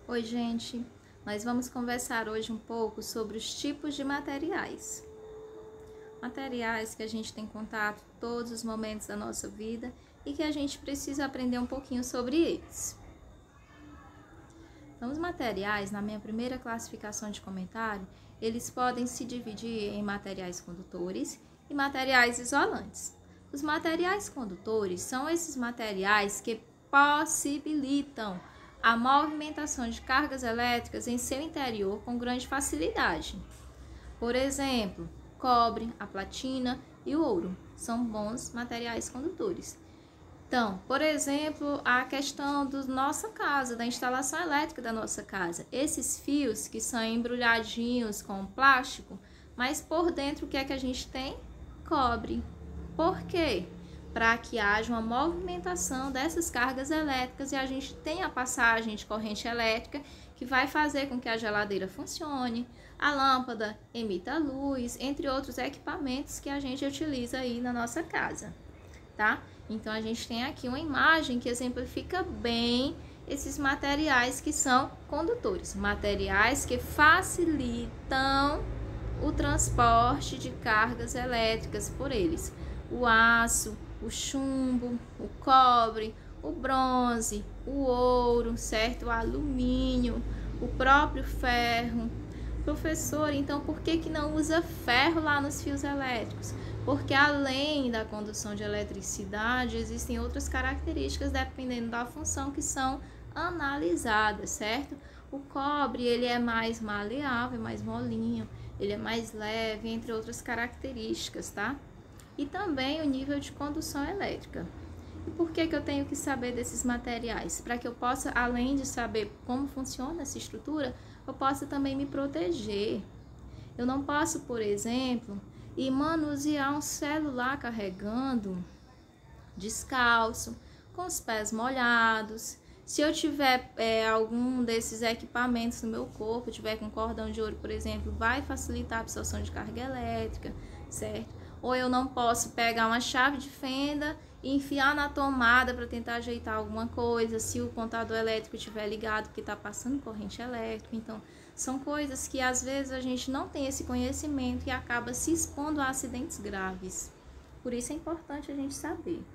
Oi, gente! Nós vamos conversar hoje um pouco sobre os tipos de materiais. Materiais que a gente tem contato todos os momentos da nossa vida e que a gente precisa aprender um pouquinho sobre eles. Então, os materiais, na minha primeira classificação de comentário, eles podem se dividir em materiais condutores e materiais isolantes. Os materiais condutores são esses materiais que possibilitam a movimentação de cargas elétricas em seu interior com grande facilidade. Por exemplo, cobre, a platina e o ouro são bons materiais condutores. Então, por exemplo, a questão da nossa casa, da instalação elétrica da nossa casa. Esses fios que são embrulhadinhos com plástico, mas por dentro o que é que a gente tem? Cobre. Por quê? Para que haja uma movimentação dessas cargas elétricas e a gente tenha a passagem de corrente elétrica que vai fazer com que a geladeira funcione, a lâmpada emita luz, entre outros equipamentos que a gente utiliza aí na nossa casa, tá? Então, a gente tem aqui uma imagem que exemplifica bem esses materiais que são condutores, materiais que facilitam o transporte de cargas elétricas por eles. O aço, o chumbo, o cobre, o bronze, o ouro, certo? O alumínio, o próprio ferro. Professor, então por que não usa ferro lá nos fios elétricos? Porque além da condução de eletricidade, existem outras características dependendo da função que são analisadas, certo? O cobre, ele é mais maleável, mais molinho, ele é mais leve, entre outras características, tá? E também o nível de condução elétrica. E por que eu tenho que saber desses materiais? Para que eu possa, além de saber como funciona essa estrutura, eu possa também me proteger. Eu não posso, por exemplo, ir manusear um celular carregando descalço, com os pés molhados. Se eu tiver algum desses equipamentos no meu corpo, tiver com cordão de ouro, por exemplo, vai facilitar a absorção de carga elétrica, certo? Ou eu não posso pegar uma chave de fenda e enfiar na tomada para tentar ajeitar alguma coisa, se o contador elétrico estiver ligado, porque está passando corrente elétrica. Então, são coisas que às vezes a gente não tem esse conhecimento e acaba se expondo a acidentes graves. Por isso é importante a gente saber.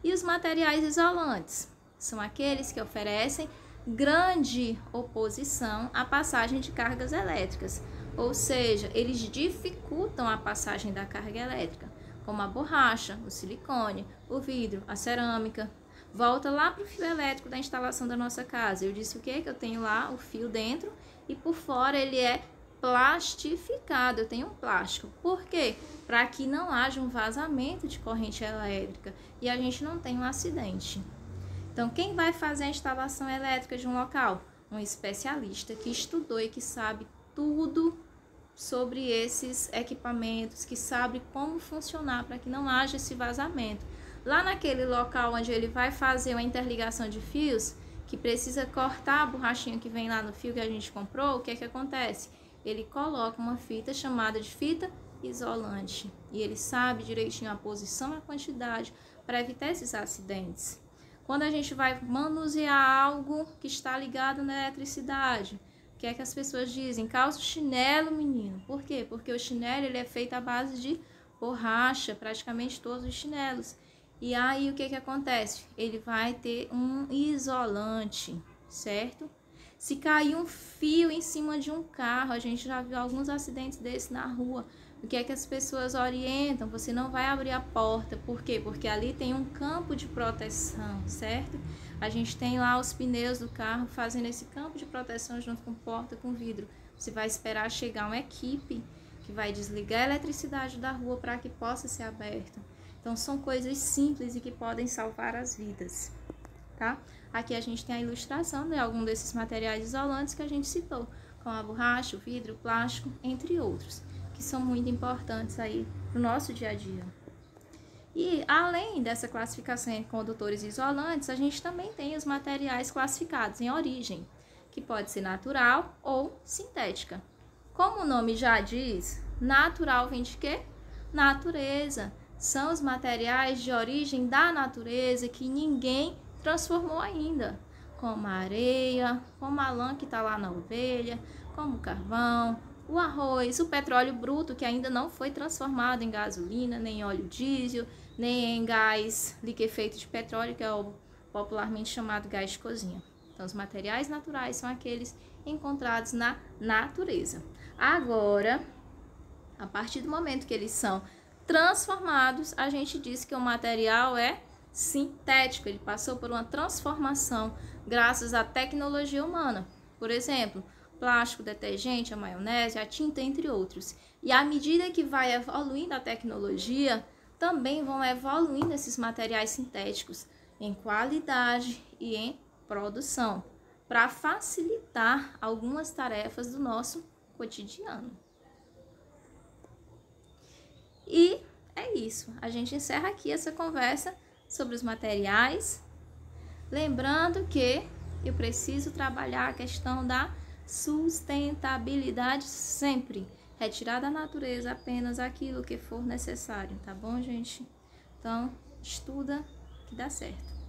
E os materiais isolantes? São aqueles que oferecem grande oposição à passagem de cargas elétricas. Ou seja, eles dificultam a passagem da carga elétrica, como a borracha, o silicone, o vidro, a cerâmica. Volta lá para o fio elétrico da instalação da nossa casa. Eu disse o quê? Que eu tenho lá o fio dentro e por fora ele é plastificado, eu tenho um plástico. Por quê? Para que não haja um vazamento de corrente elétrica e a gente não tenha um acidente. Então, quem vai fazer a instalação elétrica de um local? Um especialista que estudou e que sabe tudo sobre esses equipamentos, que sabe como funcionar para que não haja esse vazamento. Lá naquele local onde ele vai fazer uma interligação de fios, que precisa cortar a borrachinha que vem lá no fio que a gente comprou, o que é que acontece? Ele coloca uma fita chamada de fita isolante e ele sabe direitinho a posição e a quantidade para evitar esses acidentes. Quando a gente vai manusear algo que está ligado na eletricidade, o que é que as pessoas dizem? Calça o chinelo, menino. Por quê? Porque o chinelo ele é feito à base de borracha, praticamente todos os chinelos. E aí o que acontece? Ele vai ter um isolante, certo? Se cair um fio em cima de um carro, a gente já viu alguns acidentes desses na rua. O que é que as pessoas orientam? Você não vai abrir a porta. Por quê? Porque ali tem um campo de proteção, certo? A gente tem lá os pneus do carro fazendo esse campo de proteção junto com porta, com vidro. Você vai esperar chegar uma equipe que vai desligar a eletricidade da rua para que possa ser aberta. Então, são coisas simples e que podem salvar as vidas, tá? Aqui a gente tem a ilustração de algum desses materiais isolantes que a gente citou, como a borracha, o vidro, o plástico, entre outros, que são muito importantes aí no nosso dia a dia. E além dessa classificação em condutores isolantes, a gente também tem os materiais classificados em origem, que pode ser natural ou sintética. Como o nome já diz, natural vem de quê? Natureza. São os materiais de origem da natureza que ninguém transformou ainda. como a areia, como a lã que está lá na ovelha, como o carvão, o arroz, o petróleo bruto que ainda não foi transformado em gasolina, nem em óleo diesel, nem em gás liquefeito de petróleo, que é o popularmente chamado gás de cozinha. Então, os materiais naturais são aqueles encontrados na natureza. Agora, a partir do momento que eles são transformados, a gente diz que o material é sintético, ele passou por uma transformação graças à tecnologia humana. Por exemplo, plástico, detergente, a maionese, a tinta, entre outros. E à medida que vai evoluindo a tecnologia, também vão evoluindo esses materiais sintéticos em qualidade e em produção, para facilitar algumas tarefas do nosso cotidiano. E é isso, a gente encerra aqui essa conversa sobre os materiais, lembrando que eu preciso trabalhar a questão da sustentabilidade sempre, retirar da natureza apenas aquilo que for necessário, tá bom, gente? Então, estuda que dá certo.